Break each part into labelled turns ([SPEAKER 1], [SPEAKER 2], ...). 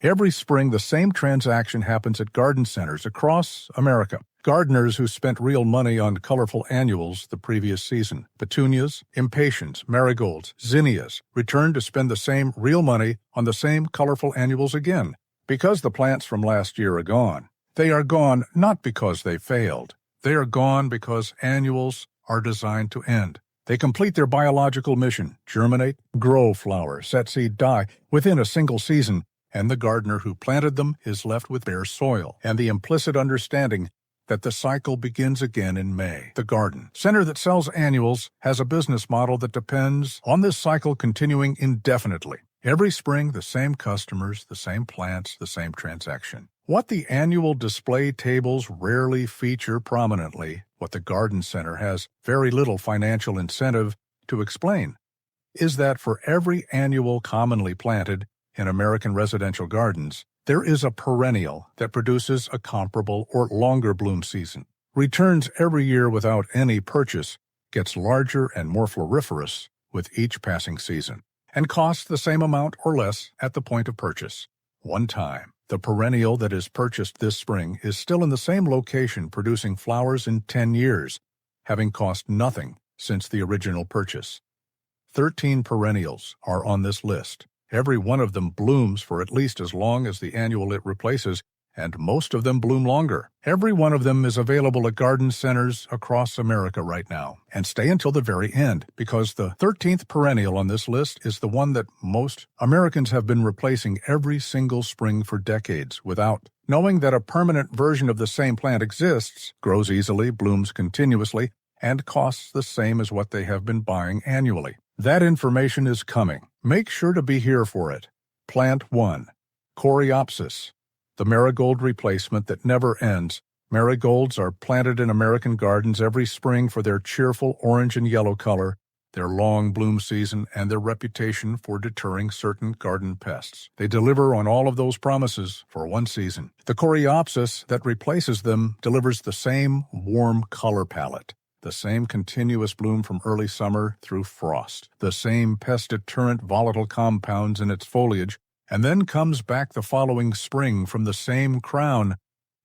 [SPEAKER 1] Every spring, the same transaction happens at garden centers across America. Gardeners who spent real money on colorful annuals the previous season, petunias, impatiens, marigolds, zinnias, return to spend the same real money on the same colorful annuals again. Because the plants from last year are gone. They are gone not because they failed. They are gone because annuals are designed to end. They complete their biological mission, germinate, grow flower, set seed, die, within a single season, and the gardener who planted them is left with bare soil and the implicit understanding that the cycle begins again in May. The garden center that sells annuals has a business model that depends on this cycle continuing indefinitely. Every spring, the same customers, the same plants, the same transaction. What the annual display tables rarely feature prominently, what the garden center has very little financial incentive to explain, is that for every annual commonly planted in American residential gardens, there is a perennial that produces a comparable or longer bloom season, returns every year without any purchase, gets larger and more floriferous with each passing season, and costs the same amount or less at the point of purchase. One time, the perennial that is purchased this spring is still in the same location producing flowers in 10 years, having cost nothing since the original purchase. 13 perennials are on this list. Every one of them blooms for at least as long as the annual it replaces, and most of them bloom longer. Every one of them is available at garden centers across America right now, and stay until the very end, because the 13th perennial on this list is the one that most Americans have been replacing every single spring for decades without knowing that a permanent version of the same plant exists, grows easily, blooms continuously, and costs the same as what they have been buying annually. That information is coming. Make sure to be here for it. Plant 1. Coreopsis, the marigold replacement that never ends. Marigolds are planted in American gardens every spring for their cheerful orange and yellow color, their long bloom season, and their reputation for deterring certain garden pests. They deliver on all of those promises for one season. The Coreopsis that replaces them delivers the same warm color palette, the same continuous bloom from early summer through frost, the same pest-deterrent volatile compounds in its foliage, and then comes back the following spring from the same crown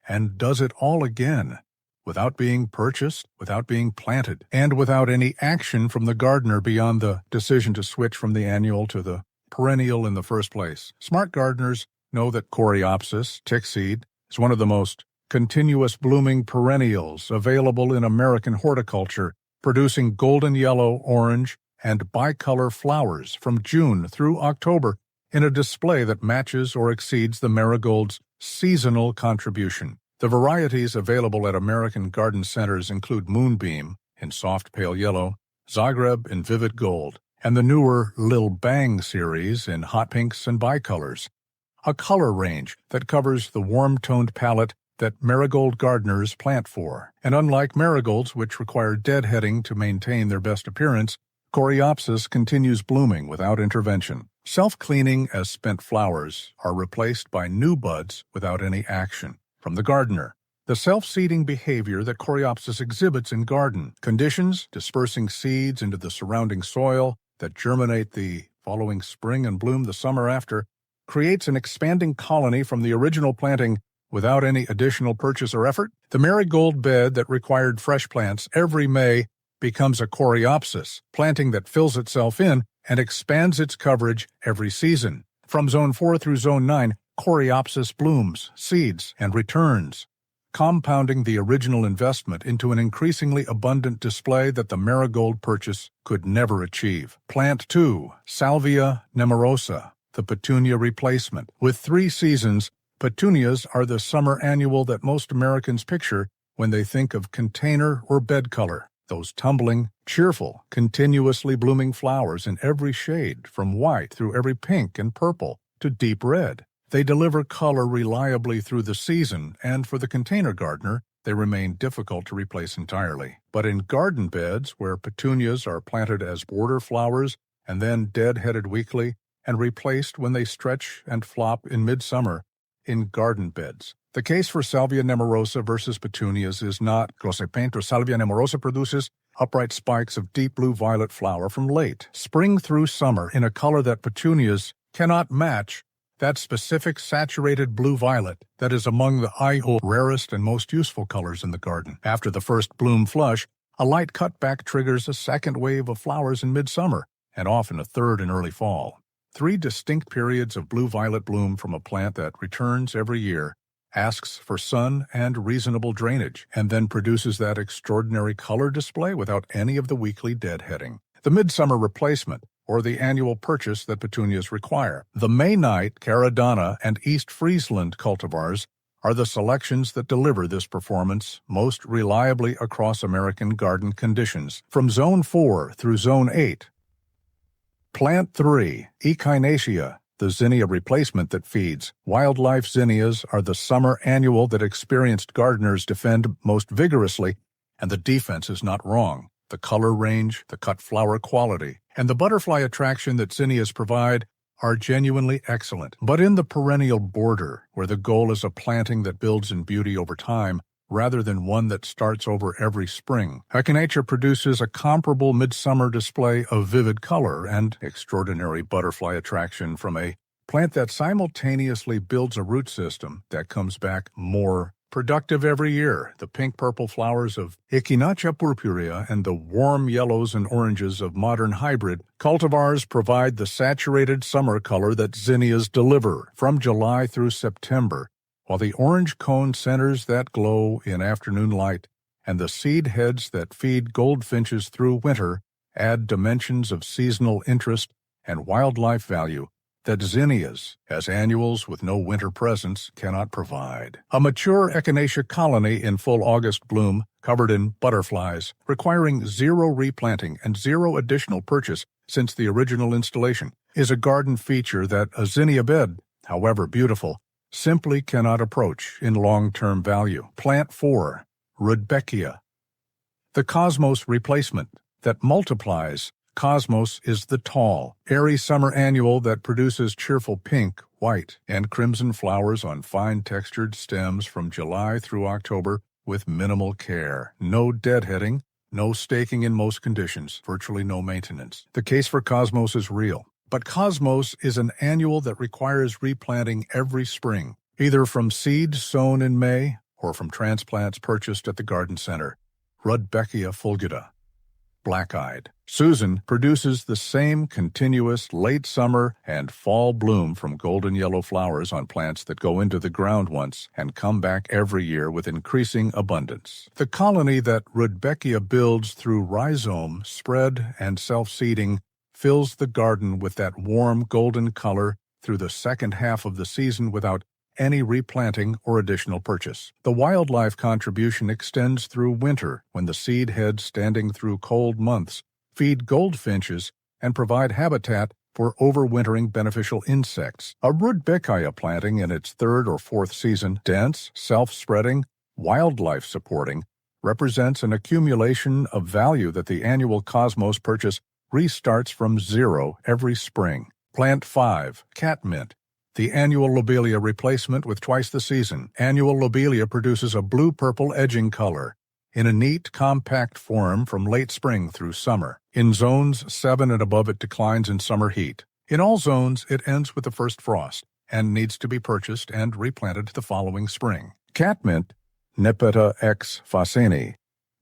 [SPEAKER 1] and does it all again, without being purchased, without being planted, and without any action from the gardener beyond the decision to switch from the annual to the perennial in the first place. Smart gardeners know that Coreopsis, tickseed, is one of the most continuous blooming perennials available in American horticulture, producing golden yellow, orange, and bicolor flowers from June through October in a display that matches or exceeds the marigold's seasonal contribution. The varieties available at American garden centers include Moonbeam in soft pale yellow, Zagreb in vivid gold, and the newer Lil Bang series in hot pinks and bicolors. A color range that covers the warm-toned palette that marigold gardeners plant for. And unlike marigolds, which require deadheading to maintain their best appearance, Coreopsis continues blooming without intervention. Self-cleaning as spent flowers are replaced by new buds without any action from the gardener. The self-seeding behavior that Coreopsis exhibits in garden conditions, dispersing seeds into the surrounding soil that germinate the following spring and bloom the summer after, creates an expanding colony from the original planting without any additional purchase or effort. The marigold bed that required fresh plants every May becomes a Coreopsis, planting that fills itself in and expands its coverage every season. From Zone 4 through Zone 9, Coreopsis blooms, seeds, and returns, compounding the original investment into an increasingly abundant display that the marigold purchase could never achieve. Plant 2, Salvia nemorosa, the petunia replacement. With 3 seasons, petunias are the summer annual that most Americans picture when they think of container or bed color. Those tumbling, cheerful, continuously blooming flowers in every shade, from white through every pink and purple to deep red. They deliver color reliably through the season, and for the container gardener, they remain difficult to replace entirely. But in garden beds, where petunias are planted as border flowers and then dead-headed weekly and replaced when they stretch and flop in midsummer, in garden beds. The case for Salvia nemorosa versus petunias is not Grossepaint or Salvia nemorosa produces upright spikes of deep blue-violet flower from late spring through summer in a color that petunias cannot match. that specific saturated blue-violet that is among the rarest and most useful colors in the garden. After the first bloom flush, a light cutback triggers a second wave of flowers in midsummer, and often a third in early fall. 3 distinct periods of blue-violet bloom from a plant that returns every year, asks for sun and reasonable drainage, and then produces that extraordinary color display without any of the weekly deadheading. The midsummer replacement, or the annual purchase that petunias require. The May Night, Caradonna, and East Friesland cultivars are the selections that deliver this performance most reliably across American garden conditions, from Zone 4 through Zone 8. Plant 3, Echinacea, the zinnia replacement that feeds. Wildlife zinnias are the summer annual that experienced gardeners defend most vigorously, and the defense is not wrong. The color range, the cut flower quality, and the butterfly attraction that zinnias provide are genuinely excellent. But in the perennial border, where the goal is a planting that builds in beauty over time, rather than one that starts over every spring, Echinacea produces a comparable midsummer display of vivid color and extraordinary butterfly attraction from a plant that simultaneously builds a root system that comes back more productive every year. The pink-purple flowers of Echinacea purpurea and the warm yellows and oranges of modern hybrid cultivars provide the saturated summer color that zinnias deliver from July through September, while the orange cone centers that glow in afternoon light, and the seed heads that feed goldfinches through winter add dimensions of seasonal interest and wildlife value that zinnias, as annuals with no winter presence, cannot provide. A mature Echinacea colony in full August bloom, covered in butterflies, requiring 0 replanting and 0 additional purchase since the original installation, is a garden feature that a zinnia bed, however beautiful, simply cannot approach in long-term value. Plant 4, Rudbeckia. The Cosmos replacement that multiplies. Cosmos is the tall, airy summer annual that produces cheerful pink, white, and crimson flowers on fine-textured stems from July through October with minimal care. No deadheading, no staking in most conditions, virtually no maintenance. The case for Cosmos is real, but Cosmos is an annual that requires replanting every spring, either from seed sown in May or from transplants purchased at the garden center. Rudbeckia fulgida. Black-eyed. Susan produces the same continuous late summer and fall bloom from golden yellow flowers on plants that go into the ground once and come back every year with increasing abundance. The colony that Rudbeckia builds through rhizome, spread, and self-seeding fills the garden with that warm golden color through the second half of the season without any replanting or additional purchase. The wildlife contribution extends through winter when the seed heads standing through cold months feed goldfinches and provide habitat for overwintering beneficial insects. A Rudbeckia planting in its 3rd or 4th season, dense, self-spreading, wildlife-supporting, represents an accumulation of value that the annual Cosmos purchase restarts from 0 every spring. Plant 5, Catmint. The annual lobelia replacement with twice the season. Annual lobelia produces a blue-purple edging color in a neat, compact form from late spring through summer. In zones 7 and above, it declines in summer heat. In all zones, it ends with the first frost and needs to be purchased and replanted the following spring. Catmint, Nepeta X Fascini,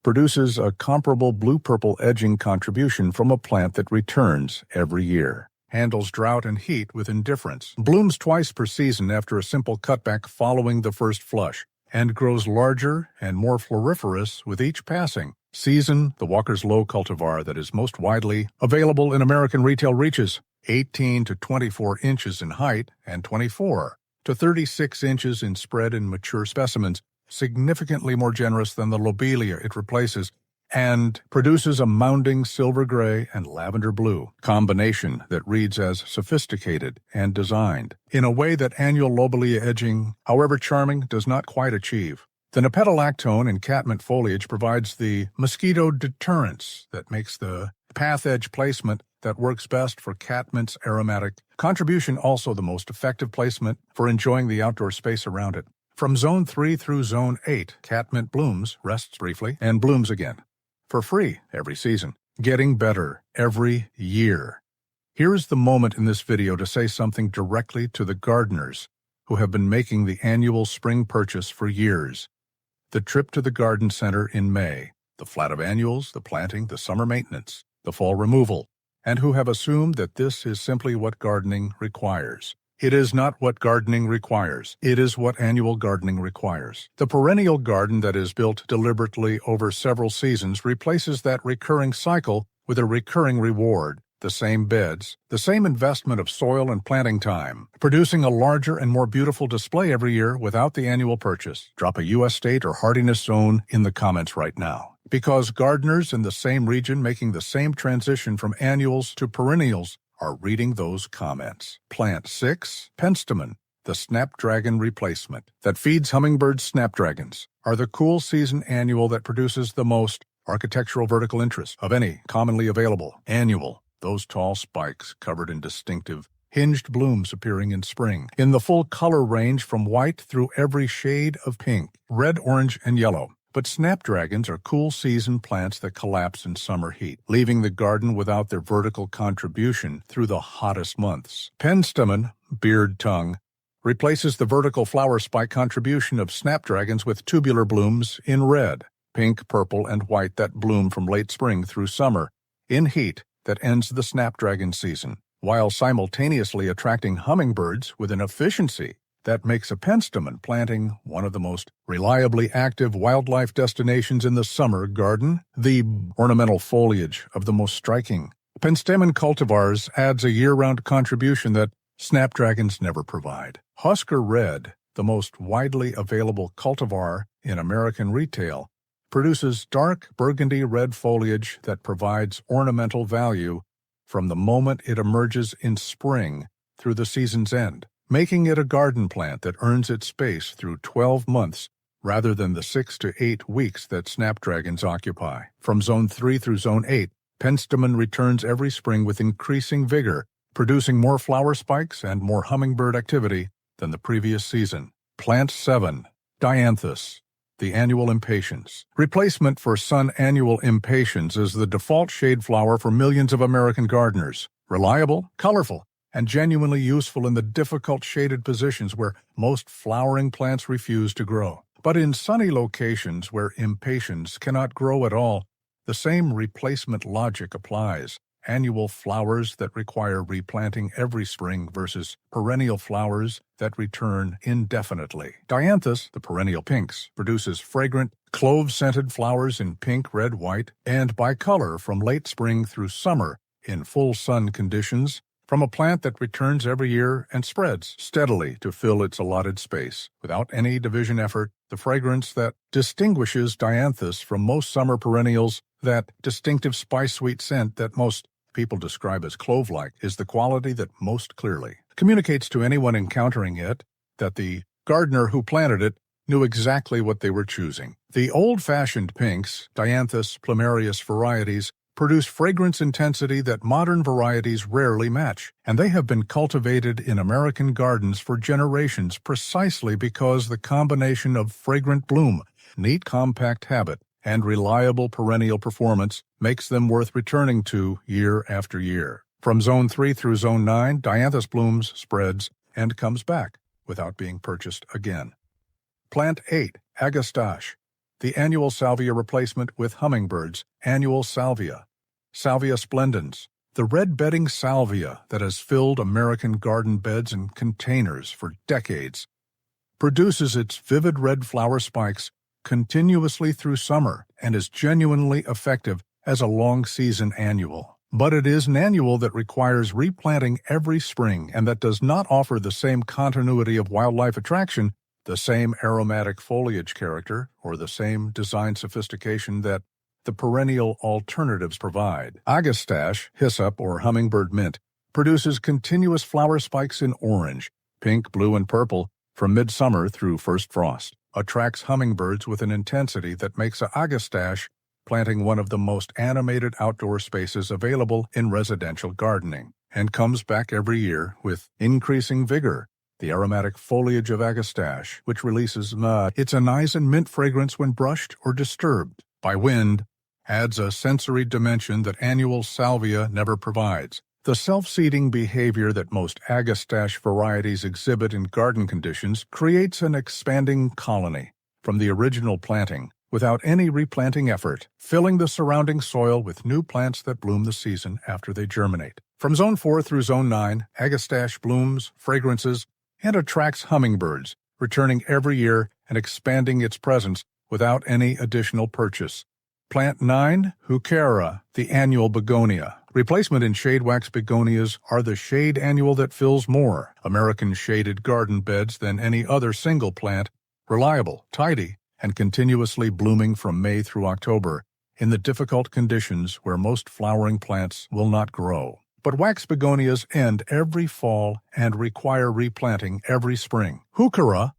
[SPEAKER 1] produces a comparable blue-purple edging contribution from a plant that returns every year. Handles drought and heat with indifference, blooms twice per season after a simple cutback following the first flush, and grows larger and more floriferous with each passing season. The Walker's Low cultivar that is most widely available in American retail reaches 18 to 24 inches in height and 24 to 36 inches in spread in mature specimens, significantly more generous than the lobelia it replaces, and produces a mounding silver gray and lavender blue combination that reads as sophisticated and designed in a way that annual lobelia edging, however charming, does not quite achieve. The nepetalactone in catmint foliage provides the mosquito deterrence that makes the path edge placement that works best for catmint's aromatic contribution, also the most effective placement for enjoying the outdoor space around it. From Zone 3 through Zone 8, catmint blooms, rests briefly, and blooms again. For free every season, getting better every year. Here is the moment in this video to say something directly to the gardeners who have been making the annual spring purchase for years. The trip to the garden center in May, the flat of annuals, the planting, the summer maintenance, the fall removal, and who have assumed that this is simply what gardening requires. It is not what gardening requires. It is what annual gardening requires. The perennial garden that is built deliberately over several seasons replaces that recurring cycle with a recurring reward. The same beds, the same investment of soil and planting time, producing a larger and more beautiful display every year without the annual purchase. Drop a U.S. state or hardiness zone in the comments right now. Because gardeners in the same region making the same transition from annuals to perennials are reading those comments. Plant 6, penstemon, the snapdragon replacement that feeds hummingbirds snapdragons, are the cool season annual that produces the most architectural vertical interest of any commonly available annual. Those tall spikes covered in distinctive, hinged blooms appearing in spring, in the full color range from white through every shade of pink, red, orange, and yellow. But snapdragons are cool season plants that collapse in summer heat, leaving the garden without their vertical contribution through the hottest months. Penstemon, beard tongue, replaces the vertical flower spike contribution of snapdragons with tubular blooms in red, pink, purple, and white that bloom from late spring through summer, in heat that ends the snapdragon season, while simultaneously attracting hummingbirds with an efficiency that makes a penstemon planting one of the most reliably active wildlife destinations in the summer garden. The ornamental foliage of the most striking penstemon cultivars adds a year-round contribution that snapdragons never provide. Husker Red, the most widely available cultivar in American retail, produces dark burgundy red foliage that provides ornamental value from the moment it emerges in spring through the season's end, making it a garden plant that earns its space through 12 months rather than the 6 to 8 weeks that snapdragons occupy. From Zone 3 through Zone 8, penstemon returns every spring with increasing vigor, producing more flower spikes and more hummingbird activity than the previous season. Plant 7, dianthus, the annual impatiens. Replacement for sun annual impatiens is the default shade flower for millions of American gardeners. Reliable, colorful, and genuinely useful in the difficult shaded positions where most flowering plants refuse to grow. But in sunny locations where impatiens cannot grow at all, the same replacement logic applies. Annual flowers that require replanting every spring versus perennial flowers that return indefinitely. Dianthus, the perennial pinks, produces fragrant, clove-scented flowers in pink, red, white, and bicolor from late spring through summer in full sun conditions, from a plant that returns every year and spreads steadily to fill its allotted space. Without any division effort, the fragrance that distinguishes dianthus from most summer perennials, that distinctive spice-sweet scent that most people describe as clove-like, is the quality that most clearly communicates to anyone encountering it that the gardener who planted it knew exactly what they were choosing. The old-fashioned pinks, Dianthus plumarius varieties, produce fragrance intensity that modern varieties rarely match, and they have been cultivated in American gardens for generations precisely because the combination of fragrant bloom, neat compact habit, and reliable perennial performance makes them worth returning to year after year. From Zone 3 through Zone 9, dianthus blooms, spreads, and comes back without being purchased again. Plant 8, agastache, the annual salvia replacement with hummingbirds, annual salvia. Salvia splendens, the red-bedding salvia that has filled American garden beds and containers for decades, produces its vivid red flower spikes continuously through summer and is genuinely effective as a long-season annual. But it is an annual that requires replanting every spring and that does not offer the same continuity of wildlife attraction, the same aromatic foliage character, or the same design sophistication that the perennial alternatives provide. Agastache, hyssop, or hummingbird mint, produces continuous flower spikes in orange, pink, blue, and purple from midsummer through first frost, attracts hummingbirds with an intensity that makes agastache planting one of the most animated outdoor spaces available in residential gardening, and comes back every year with increasing vigor. The aromatic foliage of agastache, which releases its anise and mint fragrance when brushed or disturbed by wind, adds a sensory dimension that annual salvia never provides. The self-seeding behavior that most agastache varieties exhibit in garden conditions creates an expanding colony from the original planting without any replanting effort, filling the surrounding soil with new plants that bloom the season after they germinate. From Zone 4 through Zone 9, agastache blooms, fragrances, and attracts hummingbirds, returning every year and expanding its presence without any additional purchase. Plant 9, Heuchera, the annual begonia. Replacement in shade wax begonias are the shade annual that fills more American shaded garden beds than any other single plant, reliable, tidy, and continuously blooming from May through October in the difficult conditions where most flowering plants will not grow. But wax begonias end every fall and require replanting every spring. Heuchera,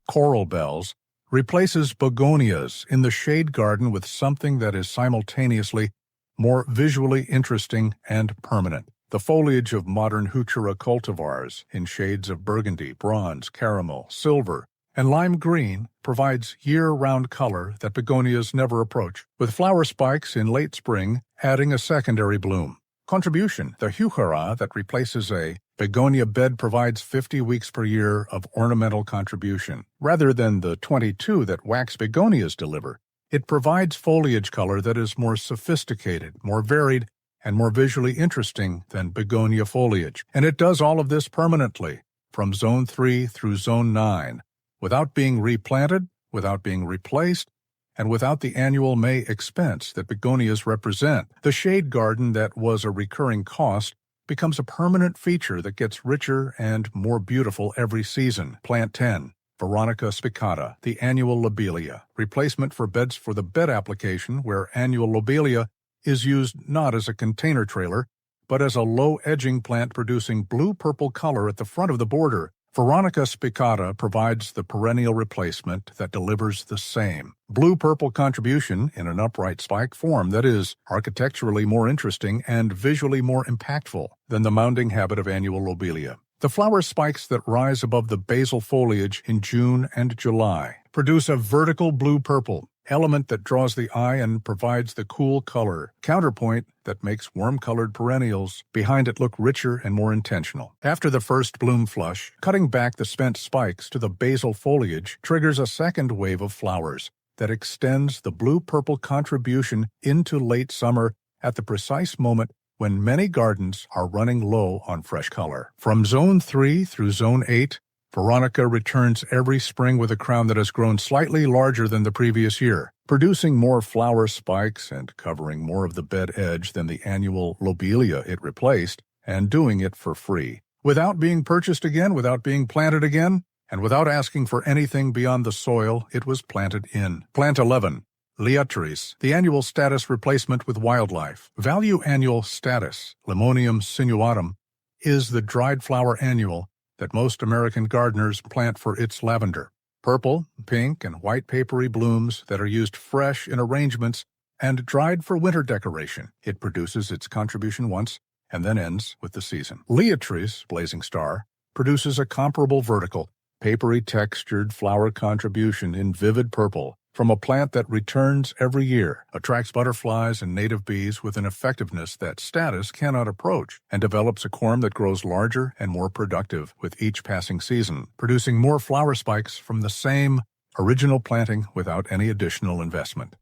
[SPEAKER 1] coral bells, replaces begonias in the shade garden with something that is simultaneously more visually interesting and permanent. The foliage of modern Heuchera cultivars in shades of burgundy, bronze, caramel, silver, and lime green provides year-round color that begonias never approach, with flower spikes in late spring adding a secondary bloom. Contribution: the Heuchera that replaces a begonia bed provides 50 weeks per year of ornamental contribution. Rather than the 22 that wax begonias deliver, it provides foliage color that is more sophisticated, more varied, and more visually interesting than begonia foliage. And it does all of this permanently, from Zone 3 through Zone 9, without being replanted, without being replaced, and without the annual May expense that begonias represent. The shade garden that was a recurring cost becomes a permanent feature that gets richer and more beautiful every season. Plant 10, Veronica spicata, the annual lobelia, replacement for beds for the bed application where annual lobelia is used not as a container trailer, but as a low-edging plant producing blue-purple color at the front of the border. Veronica spicata provides the perennial replacement that delivers the same blue-purple contribution in an upright spike form that is architecturally more interesting and visually more impactful than the mounding habit of annual lobelia. The flower spikes that rise above the basal foliage in June and July produce a vertical blue-purple element that draws the eye and provides the cool color counterpoint that makes warm-colored perennials behind it look richer and more intentional. After the first bloom flush, cutting back the spent spikes to the basal foliage triggers a second wave of flowers that extends the blue-purple contribution into late summer at the precise moment when many gardens are running low on fresh color. From Zone 3 through Zone 8, Veronica returns every spring with a crown that has grown slightly larger than the previous year, producing more flower spikes and covering more of the bed edge than the annual lobelia it replaced, and doing it for free, without being purchased again, without being planted again, and without asking for anything beyond the soil it was planted in. Plant 11, Liatris, the annual status replacement with wildlife. Value annual status, Limonium sinuatum, is the dried flower annual that most American gardeners plant for its lavender. Purple, pink, and white papery blooms that are used fresh in arrangements and dried for winter decoration. It produces its contribution once and then ends with the season. Liatris, blazing star, produces a comparable vertical, papery textured flower contribution in vivid purple from a plant that returns every year, attracts butterflies and native bees with an effectiveness that status cannot approach, and develops a corm that grows larger and more productive with each passing season, producing more flower spikes from the same original planting without any additional investment.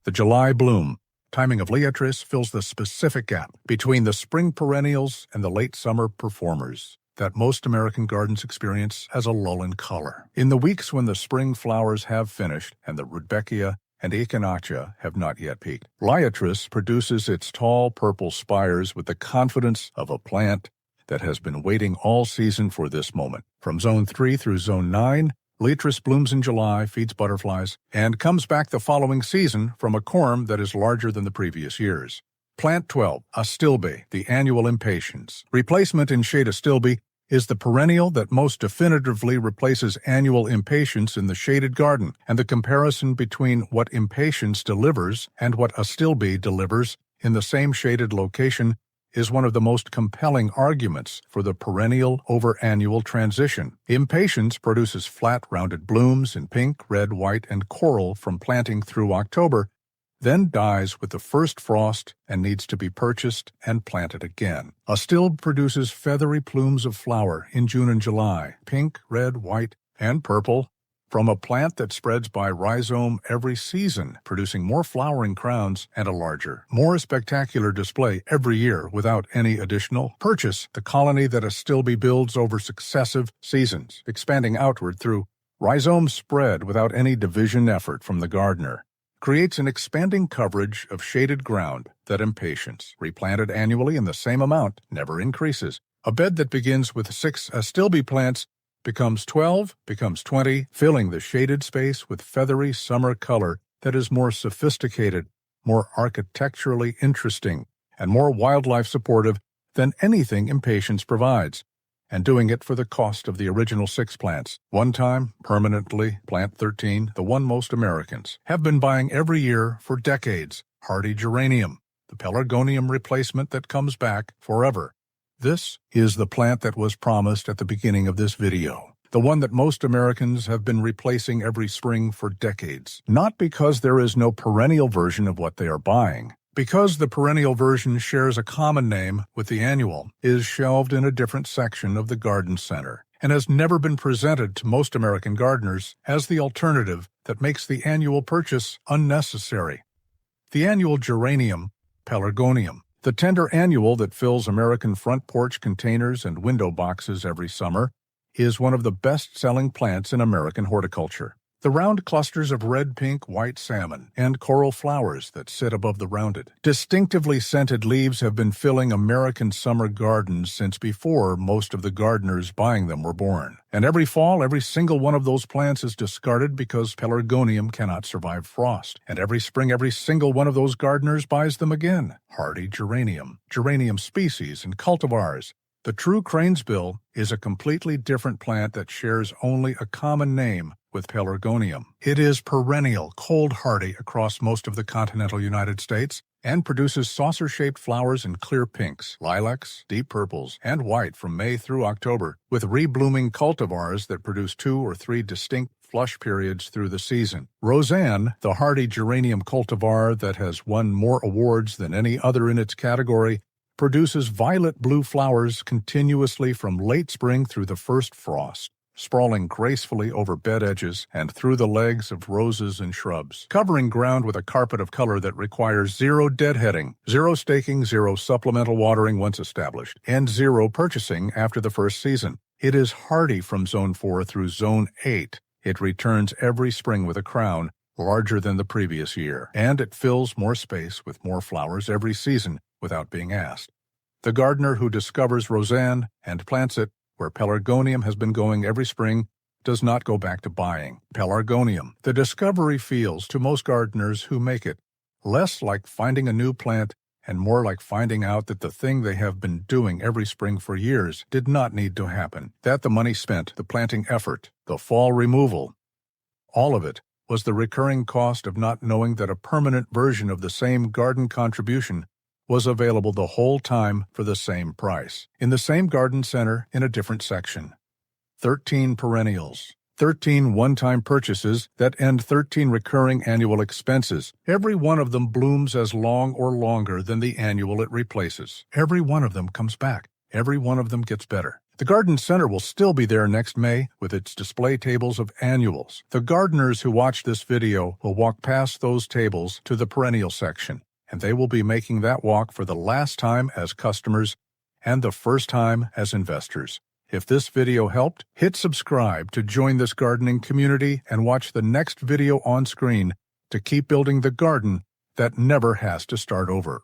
[SPEAKER 1] The July bloom. Timing of Liatris fills the specific gap between the spring perennials and the late summer performers that most American gardens experience as a lull in color. In the weeks when the spring flowers have finished and the Rudbeckia and Echinacea have not yet peaked, Liatris produces its tall purple spires with the confidence of a plant that has been waiting all season for this moment. From Zone 3 through Zone 9, Liatris blooms in July, feeds butterflies, and comes back the following season from a corm that is larger than the previous years. Plant 12, Astilbe, the annual impatiens. Replacement in shade Astilbe is the perennial that most definitively replaces annual impatiens in the shaded garden, and the comparison between what impatiens delivers and what Astilbe delivers in the same shaded location is one of the most compelling arguments for the perennial over annual transition. Impatiens produces flat, rounded blooms in pink, red, white, and coral from planting through October, then dies with the first frost and needs to be purchased and planted again. A stilbe produces feathery plumes of flower in June and July, pink, red, white, and purple, from a plant that spreads by rhizome every season, producing more flowering crowns and a larger, more spectacular display every year without any additional purchase. The colony that a stilbe builds over successive seasons, expanding outward through rhizome spread without any division effort from the gardener, creates an expanding coverage of shaded ground that impatiens, replanted annually in the same amount, never increases. A bed that begins with 6 stilbe plants becomes 12, becomes 20, filling the shaded space with feathery summer color that is more sophisticated, more architecturally interesting, and more wildlife supportive than anything impatiens provides, and doing it for the cost of the original 6 plants. One time, permanently, plant 13, the one most Americans have been buying every year for decades, hardy geranium, the pelargonium replacement that comes back forever. This is the plant that was promised at the beginning of this video, the one that most Americans have been replacing every spring for decades. Not because there is no perennial version of what they are buying, because the perennial version shares a common name with the annual, is shelved in a different section of the garden center, and has never been presented to most American gardeners as the alternative that makes the annual purchase unnecessary. The annual geranium, pelargonium, the tender annual that fills American front porch containers and window boxes every summer, is one of the best-selling plants in American horticulture. The round clusters of red, pink, white salmon, and coral flowers that sit above the rounded, distinctively scented leaves have been filling American summer gardens since before most of the gardeners buying them were born. And every fall, every single one of those plants is discarded because pelargonium cannot survive frost. And every spring, every single one of those gardeners buys them again. Hardy geranium, geranium species, and cultivars. The true cranesbill is a completely different plant that shares only a common name with pelargonium. It is perennial, cold-hardy across most of the continental United States and produces saucer-shaped flowers in clear pinks, lilacs, deep purples, and white from May through October, with reblooming cultivars that produce 2 or 3 distinct flush periods through the season. Roseanne, the hardy geranium cultivar that has won more awards than any other in its category, produces violet-blue flowers continuously from late spring through the first frost, sprawling gracefully over bed edges and through the legs of roses and shrubs, covering ground with a carpet of color that requires 0 deadheading, 0 staking, 0 supplemental watering once established, and 0 purchasing after the first season. It is hardy from Zone 4 through Zone 8. It returns every spring with a crown larger than the previous year, and it fills more space with more flowers every season without being asked. The gardener who discovers Roseanne and plants it where pelargonium has been going every spring does not go back to buying pelargonium. The discovery feels, to most gardeners who make it, less like finding a new plant and more like finding out that the thing they have been doing every spring for years did not need to happen, that the money spent, the planting effort, the fall removal, all of it was the recurring cost of not knowing that a permanent version of the same garden contribution was available the whole time for the same price, in the same garden center in a different section. 13 perennials, 13 one-time purchases that end 13 recurring annual expenses. Every one of them blooms as long or longer than the annual it replaces. Every one of them comes back. Every one of them gets better. The garden center will still be there next May with its display tables of annuals. The gardeners who watch this video will walk past those tables to the perennial section, and they will be making that walk for the last time as customers and the first time as investors. If this video helped, hit subscribe to join this gardening community and watch the next video on screen to keep building the garden that never has to start over.